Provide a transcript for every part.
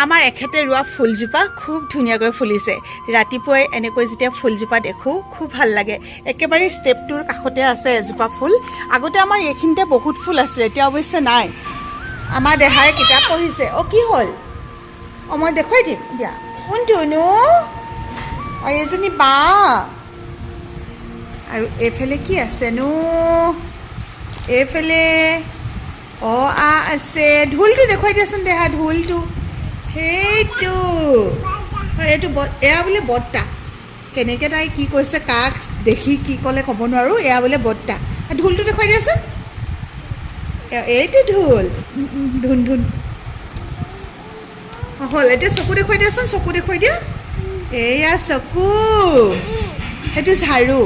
আমাৰ এখেতে ৰোৱা ফুলজোপা খুব ধুনীয়াকৈ ফুলিছে। ৰাতিপুৱাই এনেকৈ যেতিয়া ফুলজোপা দেখোঁ খুব ভাল লাগে। একেবাৰে ষ্টেপটোৰ কাষতে আছে এজোপা ফুল। আগতে আমাৰ এইখিনিতে বহুত ফুল আছিলে, এতিয়া অৱশ্যে নাই। আমাৰ দেহাই কিতাপ পঢ়িছে। অ' কি হ'ল? অঁ মই দেখুৱাই দিম দিয়া। কোনটোনো? অঁ এইজনী বা। আৰু এইফালে কি আছেনো? এইফালে আছে। ঢোলটো দেখুৱাই দিয়াচোন দেহা, ঢোলটো। সেইটো এইটো এয়া বোলে বৰ্তা। কেনেকৈ তাই কি কৈছে, কাক দেখি কি ক'লে ক'ব নোৱাৰোঁ। এয়া বোলে বৰ্তা। ঢোলটো দেখুৱাই দিয়াচোন। এইটো ঢোল। ধুন ধুন হ'ল। এতিয়া চকু দেখুৱাই দিয়াচোন, চকু দেখুৱাই দিয়া। এয়া চকু। সেইটো ঝাৰু।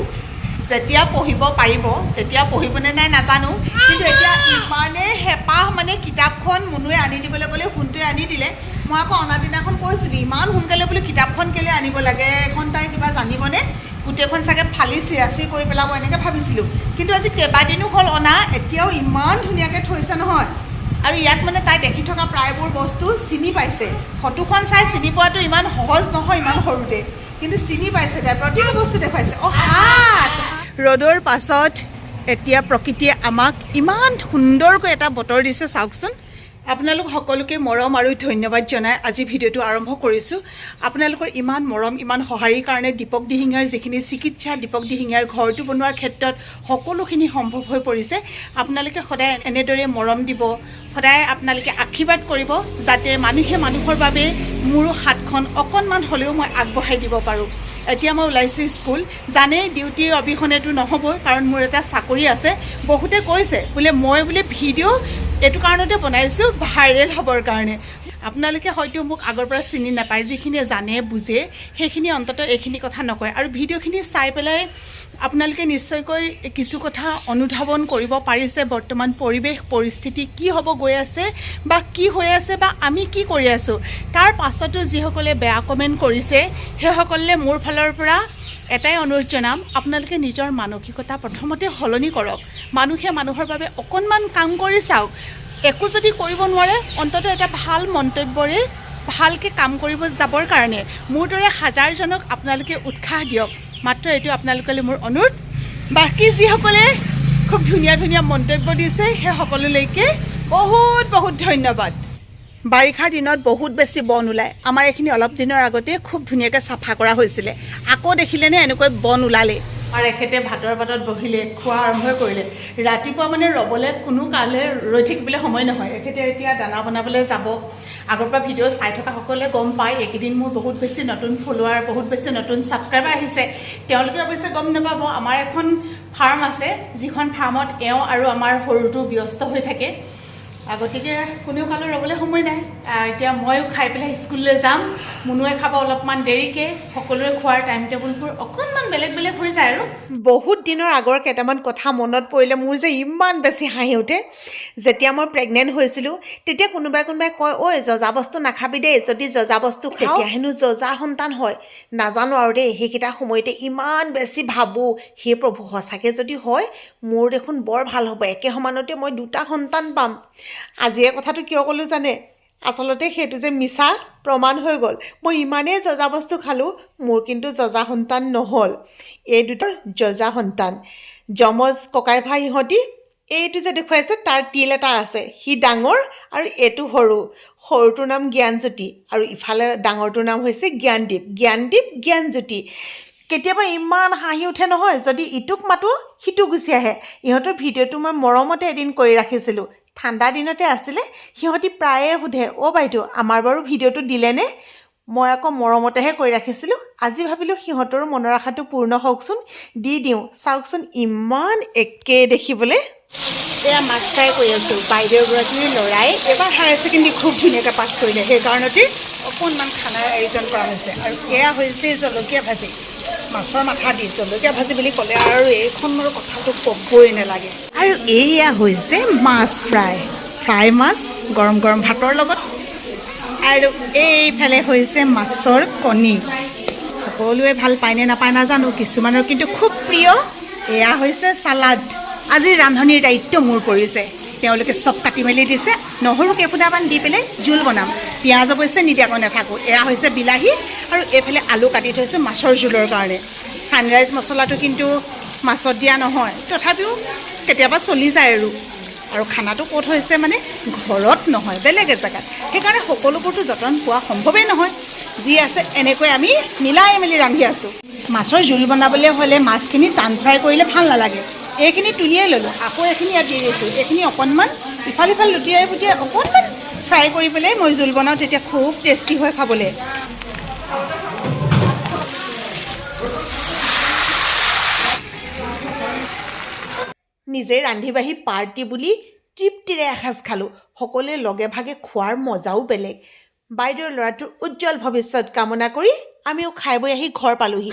যেতিয়া পঢ়িব পাৰিব তেতিয়া পঢ়িবনে নাই নাজানো, কিন্তু এতিয়া ইমানেই হেঁপাহ মানে কিতাপখন মুনুৱে আনি দিবলৈ ক'লে সোণটোৱে আনি দিলে। মই আকৌ অনা দিনাখন কৈছিলোঁ ইমান সোনকালে বোলো কিতাপখন কেলৈ আনিব লাগে, এখন তাই কিবা জানিবনে, গোটেইখন চাগে ফালি চিৰাচিৰি কৰি পেলাব এনেকৈ ভাবিছিলোঁ। কিন্তু আজি কেইবাদিনো হ'ল অনা, এতিয়াও ইমান ধুনীয়াকৈ থৈছে নহয়। আৰু ইয়াত মানে তাই দেখি থকা প্ৰায়বোৰ বস্তু চিনি পাইছে। ফটোখন চাই চিনি পোৱাটো ইমান সহজ নহয় ইমান সৰুতে, কিন্তু চিনি পাইছে। তাই প্ৰতিটো বস্তু দেখুৱাইছে। অ' হাত ৰ'দৰ পাছত এতিয়া প্ৰকৃতিয়ে আমাক ইমান সুন্দৰকৈ এটা বতৰ দিছে চাওকচোন। আপোনালোক সকলোকে মৰম আৰু ধন্যবাদ জনাই আজি ভিডিঅ'টো আৰম্ভ কৰিছোঁ। আপোনালোকৰ ইমান মৰম, ইমান সঁহাৰিৰ কাৰণে দীপক দিহিঙীয়াৰ যিখিনি চিকিৎসা, দীপক দিহিঙীয়াৰ ঘৰটো বনোৱাৰ ক্ষেত্ৰত সকলোখিনি সম্ভৱ হৈ পৰিছে। আপোনালোকে সদায় এনেদৰে মৰম দিব, সদায় আপোনালোকে আশীৰ্বাদ কৰিব, যাতে মানুহে মানুহৰ বাবে মোৰো হাতখন অকণমান হ'লেও মই আগবঢ়াই দিব পাৰোঁ। এতিয়া মই ওলাইছোঁ স্কুল। জানেই ডিউটিৰ অবিহনেতো নহ'বই, কাৰণ মোৰ এটা চাকৰি আছে। বহুতে কৈছে বোলে মই বোলে ভিডিঅ' এইটো কাৰণতে বনাইছোঁ ভাইৰেল হ'বৰ কাৰণে। আপোনালোকে হয়তো মোক আগৰ পৰা চিনি নাপায়, যিখিনিয়ে জানে বুজে সেইখিনি অন্ততঃ এইখিনি কথা নকয়। আৰু ভিডিঅ'খিনি চাই পেলাই আপোনালোকে নিশ্চয়কৈ কিছু কথা অনুধাৱন কৰিব পাৰিছে, বৰ্তমান পৰিৱেশ পৰিস্থিতি কি হ'ব গৈ আছে বা কি হৈ আছে বা আমি কি কৰি আছোঁ। তাৰ পাছতো যিসকলে বেয়া কমেণ্ট কৰিছে সেইসকলে মোৰ ফালৰ পৰা এটাই অনুৰোধ জনাম, আপোনালোকে নিজৰ মানসিকতা প্ৰথমতে সলনি কৰক। মানুহে মানুহৰ বাবে অকণমান কাম কৰি চাওক। একো যদি কৰিব নোৱাৰে অন্ততঃ এটা ভাল মন্তব্যৰে ভালকৈ কাম কৰিব যাবৰ কাৰণে মোৰ দৰে হাজাৰজনক আপোনালোকে উৎসাহ দিয়ক। মাত্ৰ এইটো আপোনালোকলৈ মোৰ অনুৰোধ। বাকী যিসকলে খুব ধুনীয়া ধুনীয়া মন্তব্য দিছে সেই সকলোলৈকে বহুত বহুত ধন্যবাদ। বাৰিষাৰ দিনত বহুত বেছি বন ওলায়। আমাৰ এইখিনি অলপ দিনৰ আগতে খুব ধুনীয়াকৈ চাফা কৰা হৈছিলে, আকৌ দেখিলেনে এনেকৈ বন ওলালে। আৰু এখেতে ভাতৰ পাতত বহিলে, খোৱা আৰম্ভ কৰিলে। ৰাতিপুৱা মানে ৰ'বলৈ কোনো কালে ৰৈ থাকিবলৈ সময় নহয়। এখেতে এতিয়া দানা বনাবলৈ যাব। আগৰ পৰা ভিডিঅ' চাই থকা সকলে গম পায় এইকেইদিন মোৰ বহুত বেছি নতুন ফলোৱাৰ, বহুত বেছি নতুন ছাবস্ক্ৰাইবাৰ আহিছে। তেওঁলোকে অৱশ্যে গম নাপাব, আমাৰ এখন ফাৰ্ম আছে, যিখন ফাৰ্মত এওঁ আৰু আমাৰ সৰুটো ব্যস্ত হৈ থাকে। গতিকে কোনেও কালৈ ৰ'বলৈ সময় নাই। এতিয়া ময়ো খাই পেলাই স্কুললৈ যাম, মুনুৱে খাব অলপমান দেৰিকৈ। সকলোৰে খোৱাৰ টাইম টেবুলবোৰ অকণমান বেলেগ বেলেগ হৈ যায়। আৰু বহুত দিনৰ আগৰ কেইটামান কথা মনত পৰিলে মোৰ যে ইমান বেছি হাঁহি উঠে। যেতিয়া মই প্ৰেগনেণ্ট হৈছিলোঁ তেতিয়া কোনোবাই কয়, ঐ জজা বস্তু নাখাবি দেই, যদি জজা বস্তু তেতিয়া হেনো জজা সন্তান হয়। নাজানো আৰু দেই, সেইকেইটা সময়তে ইমান বেছি ভাবোঁ, হে প্ৰভু সঁচাকৈ যদি হয় মোৰ দেখোন বৰ ভাল হ'ব, একে সমানতে মই 2টা সন্তান পাম। আজি এই কথাটো কিয় ক'লোঁ জানে? আচলতে সেইটো যে মিছা প্ৰমাণ হৈ গ'ল। মই ইমানেই জজা বস্তু খালোঁ, মোৰ কিন্তু জজা সন্তান নহ'ল। এই 2টাৰ জজা সন্তান যমজ ককাই ভাই ইহঁতি। এইটো যে দেখুৱাইছে তাৰ তিল এটা আছে, সি ডাঙৰ আৰু এইটো সৰু। সৰুটোৰ নাম জ্ঞানজ্যোতি আৰু ইফালে ডাঙৰটোৰ নাম হৈছে জ্ঞানদীপ। জ্ঞানজ্যোতি। কেতিয়াবা ইমান হাঁহি উঠে নহয়, যদি ইটোক মাতোঁ সিটো গুচি আহে। ইহঁতৰ ভিডিঅ'টো মই মৰমতে এদিন কৰি ৰাখিছিলোঁ, ঠাণ্ডা দিনতে আছিলে। সিহঁতি প্ৰায়ে সোধে, অ' বাইদেউ আমাৰ বাৰু ভিডিঅ'টো দিলেনে? মই আকৌ মৰমতেহে কৰি ৰাখিছিলোঁ। আজি ভাবিলোঁ সিহঁতৰো মনৰ আশাটো পূৰ্ণ হওকচোন, দি দিওঁ। চাওকচোন ইমান একে দেখিবলৈ। এয়া মাছ ফ্ৰাই কৰি আছোঁ। বাইদেউগৰাকীৰ ল'ৰাই এবাৰ হায়াৰ ছেকেণ্ডেৰী খুব ধুনীয়াকৈ পাছ কৰিলে, সেইকাৰণতে অকণমান খানাৰ আয়োজন কৰা হৈছে। আৰু এয়া হৈছে জলকীয়া ভাজি, মাছৰ মাথা দি জলকীয়া ভাজি বুলি ক'লে আৰু এইখনৰ কথাটো ক'বই নালাগে। আৰু এয়া হৈছে মাছ ফ্ৰাই মাছ গৰম গৰম ভাতৰ লগত। আৰু এইফালে হৈছে মাছৰ কণী। সকলোৱে ভাল পায়নে নাপায় নাজানো, কিছুমানৰ কিন্তু খুব প্ৰিয়। এয়া হৈছে চালাড। আজি ৰান্ধনিৰ দায়িত্ব মোৰ পৰিছে। তেওঁলোকে চব কাটি মেলি দিছে নহৰু কেইফুটামান দি পেলাই জোল বনাম পিঁয়াজ অৱশ্যে নিদিয়াকৈ নাথাকোঁ এয়া হৈছে বিলাহী আৰু এইফালে আলু কাটি থৈছোঁ মাছৰ জোলৰ কাৰণে ছানৰাইজ মছলাটো কিন্তু মাছত দিয়া নহয় তথাপিও কেতিয়াবা চলি যায় আৰু খানাটো ক'ত হৈছে মানে ঘৰত নহয় বেলেগ এজেগাত সেইকাৰণে সকলোবোৰতো যতন পোৱা সম্ভৱেই নহয় যি আছে এনেকৈ আমি মিলাই মেলি ৰান্ধি আছোঁ মাছৰ জোল বনাবলৈ হ'লে মাছখিনি টান ফ্ৰাই কৰিলে ভাল নালাগে এইখিনি তুলিয়াই ল'লোঁ আকৌ এইখিনি ইয়াত দি দিছোঁ এইখিনি অকণমান ইফাল সিফাল লুটিয়াই পুটিয়াই অকণমান ফ্ৰাই কৰি পেলাই মই জোল বনাওঁ তেতিয়া খুব টেষ্টি হয় খাবলৈ নিজে ৰান্ধি বাঢ়ি পাৰ্টি বুলি তৃপ্তিৰে এসাঁজ খালোঁ সকলোৱে লগে ভাগে খোৱাৰ মজাও বেলেগ বাইদেউৰ ল'ৰাটোৰ উজ্জ্বল ভৱিষ্যত কামনা কৰি আমিও খাই বৈ আহি ঘৰ পালোহি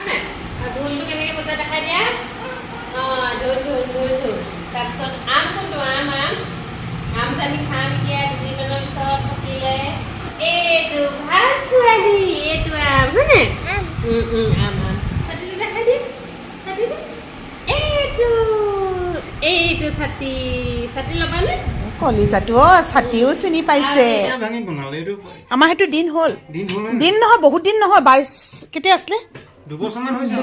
এইটো ছাতি ছাতি ল'বানে কলিজাটো ছাতিও চিনি পাইছে আমাৰ সেইটো দিন হ'ল দিন নহয় বহুত দিন নহয় 22 কেতিয়া আছিলে 2 বছৰমান হৈছে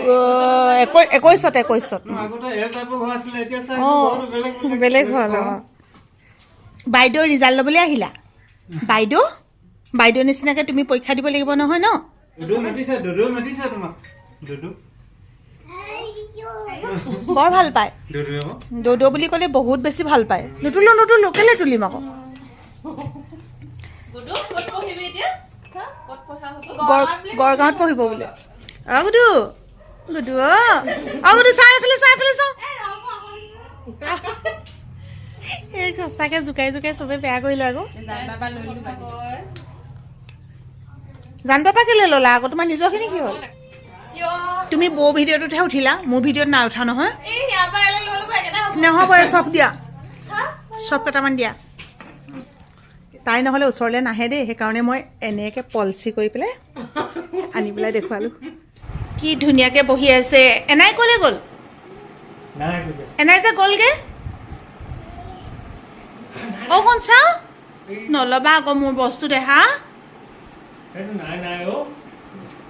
21 আগতে এল টাইপৰ ঘৰ আছিলে এতিয়া বেলেগ হ'ল বাইদেউ ৰিজাল্ট ল'বলৈ আহিলা বাইদেউ নিচিনাকৈ তুমি পৰীক্ষা দিব লাগিব নহয় ন দুদু মাতিছে তোমাক দুদু বৰ ভাল পায় দৌদ বুলি ক'লে বহুত বেছি ভাল পায় নুতুলো কেলৈ তুলিম আকৌ গড়গাঁৱত পঢ়িব বোলে গুডু চাই এই সঁচাকৈ জোকাই চবে বেয়া কৰিলে আকৌ জান পাপা কেলৈ ল'লা আকৌ তোমাৰ নিজৰখিনি কি হ'ল তুমি বৌ ভিডিঅ'টোতহে উঠিলা মোৰ ভিডিঅ'ত নাই উঠা নহয় নহ'ব চব দিয়া চব কেইটামান দিয়া তাই নহ'লে ওচৰলৈ নাহে দেই সেইকাৰণে মই এনেকৈ পলচি কৰি পেলাই আনি পেলাই দেখুৱালোঁ কি ধুনীয়াকৈ বহি আছে এনাই ক'লে গ'ল এনাই যে গ'লগৈ শুন চাওঁ নল'বা আকৌ মোৰ বস্তু দেখা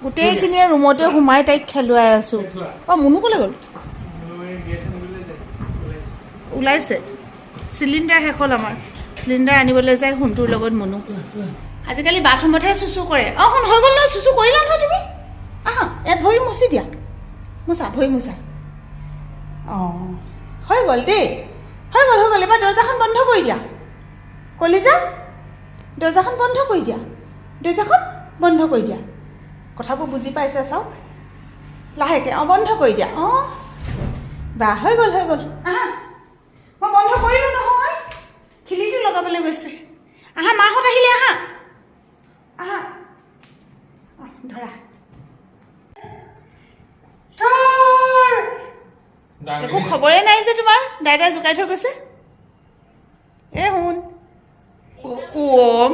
গোটেইখিনিয়ে ৰুমতে সোমাই তাইক খেলুৱাই আছোঁ মুনু ক'লে গ'ল ওলাইছে চিলিণ্ডাৰ শেষ হ'ল আমাৰ চিলিণ্ডাৰ আনিবলৈ যায় সোণটোৰ লগত মুনু আজিকালি বাথৰুমতহে চুচু কৰে শুন হৈ গ'ল নহয় চুচু কৰিলা নহয় তুমি ইয়াত ভৰি মচি দিয়া ভৰি মোচা হৈ গ'ল দেই হৈ গ'ল এবাৰ দৰ্জাখন বন্ধ কৰি দিয়া কলিজা দৰ্জাখন বন্ধ কৰি দিয়া কথাবোৰ বুজি পাইছে চাওক লাহেকৈ বন্ধ কৰি দিয়া বা হৈ গ'ল মই বন্ধ কৰিলোঁ নহয় খিলিটো লগাবলৈ গৈছে মাহঁত আহিলে ধৰা একো খবৰে নাই যে তোমাৰ দাইতাই জোকাই থৈ গৈছে শুন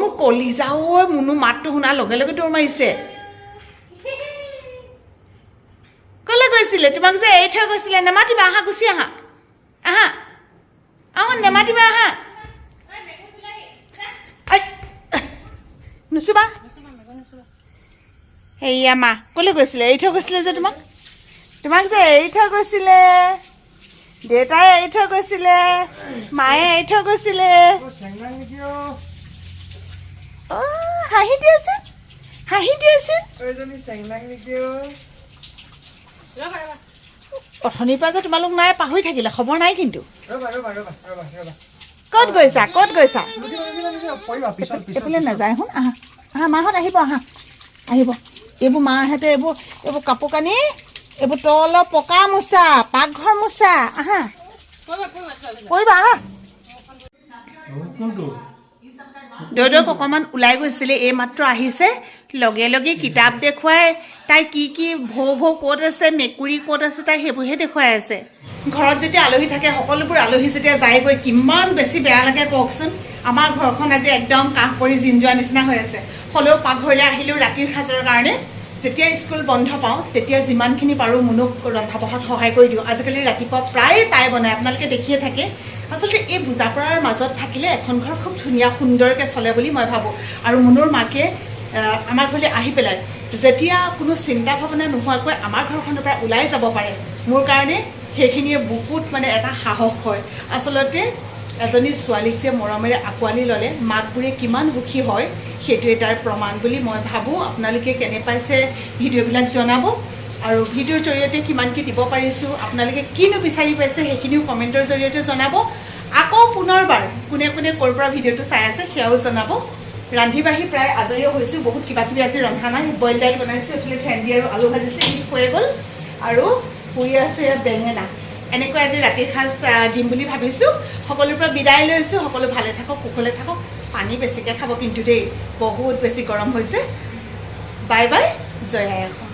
মোক কলিজা মুনু মাতটো শুনাৰ লগে লগে দৌৰ মাৰিছে ক'লে গৈছিলে তোমাক যে এৰি থৈ গৈছিলে নেমাতিবা গুচি নেমাতিবা নুচুবা সেয়া মা ক'লে গৈছিলে এৰি থৈ গৈছিলে যে তোমাক যে এৰি থৈ গৈছিলে দেউতাই এৰি থৈ গৈছিলে মায়ে এৰি থৈ গৈছিলে হাঁহি দিয়াচোন অথনিৰ পৰা যে তোমালোক নাই পাহৰি থাকিলে খবৰ নাই কিন্তু ক'ত গৈছা এইফালে নাযায় শুন মাহঁত আহিব এইবোৰ মাহঁতে এইবোৰ কাপোৰ কানি এইবোৰ তলৰ পকা মোচা পাকঘৰ মোচা কৰিবা দৌদক অকণমান ওলাই গৈছিলে এই মাত্ৰ আহিছে লগে লগে কিতাপ দেখুৱাই তাই কি ভৌ ক'ত আছে মেকুৰী ক'ত আছে তাই সেইবোৰহে দেখুৱাই আছে ঘৰত যেতিয়া আলহী থাকে সকলোবোৰ আলহী যেতিয়া যায়গৈ কিমান বেছি বেয়া লাগে কওকচোন আমাৰ ঘৰখন আজি একদম কাষ পৰি জিন যোৱাৰ নিচিনা হৈ আছে হ'লেও পাকঘৰলৈ আহিলেও ৰাতিৰ সাজৰ কাৰণে যেতিয়া স্কুল বন্ধ পাওঁ তেতিয়া যিমানখিনি পাৰোঁ মুনুক ৰন্ধা বঢ়াত সহায় কৰি দিওঁ। আজিকালি ৰাতিপুৱা প্ৰায়ে তাই বনায়, আপোনালোকে দেখিয়ে থাকে। আচলতে এই বুজা পৰাৰ মাজত থাকিলে এখন ঘৰ খুব ধুনীয়া সুন্দৰকৈ চলে বুলি মই ভাবোঁ। আৰু মুনুৰ মাকে আমাৰ ঘৰলৈ আহি পেলাই যেতিয়া কোনো চিন্তা ভাৱনা নোহোৱাকৈ আমাৰ ঘৰখনৰ পৰা ওলাই যাব পাৰে, মোৰ কাৰণে সেইখিনিয়ে বহুত মানে এটা সাহস হয়। আচলতে এজনী ছোৱালীক যে মৰমেৰে আঁকোৱালি ল'লে মাকবোৰে কিমান সুখী হয় সেইটোৱে তাৰ প্ৰমাণ বুলি মই ভাবোঁ। আপোনালোকে কেনে পাইছে ভিডিঅ'বিলাক জনাব, আৰু ভিডিঅ'ৰ জৰিয়তে কিমান কি দিব পাৰিছোঁ, আপোনালোকে কিনো বিচাৰি পাইছে সেইখিনিও কমেণ্টৰ জৰিয়তে জনাব। আকৌ পুনৰবাৰ কোনে কোনে ক'ৰ পৰা ভিডিঅ'টো চাই আছে সেয়াও জনাব। ৰান্ধি বাঢ়ি প্ৰায় আজৰিও হৈছোঁ, বহুত কিবাকিবি আজি ৰন্ধা নাই। বইল দাইল বনাইছোঁ, এইফালে ভেন্দি আৰু আলু ভাজিছোঁ, এইখিনি হৈয়ে গ'ল। আৰু পুৰি আছে বেঙেনা। এনেকৈ আজি ৰাতিৰ সাজ দিম বুলি ভাবিছোঁ। সকলোৰ পৰা বিদায় লৈছোঁ। সকলো ভালে থাকক, কুশলে থাকক। পানী বেছিকৈ খাব কিন্তু দেই, বহুত বেছি গৰম হৈছে। বাই বাই, জয় আই অসম।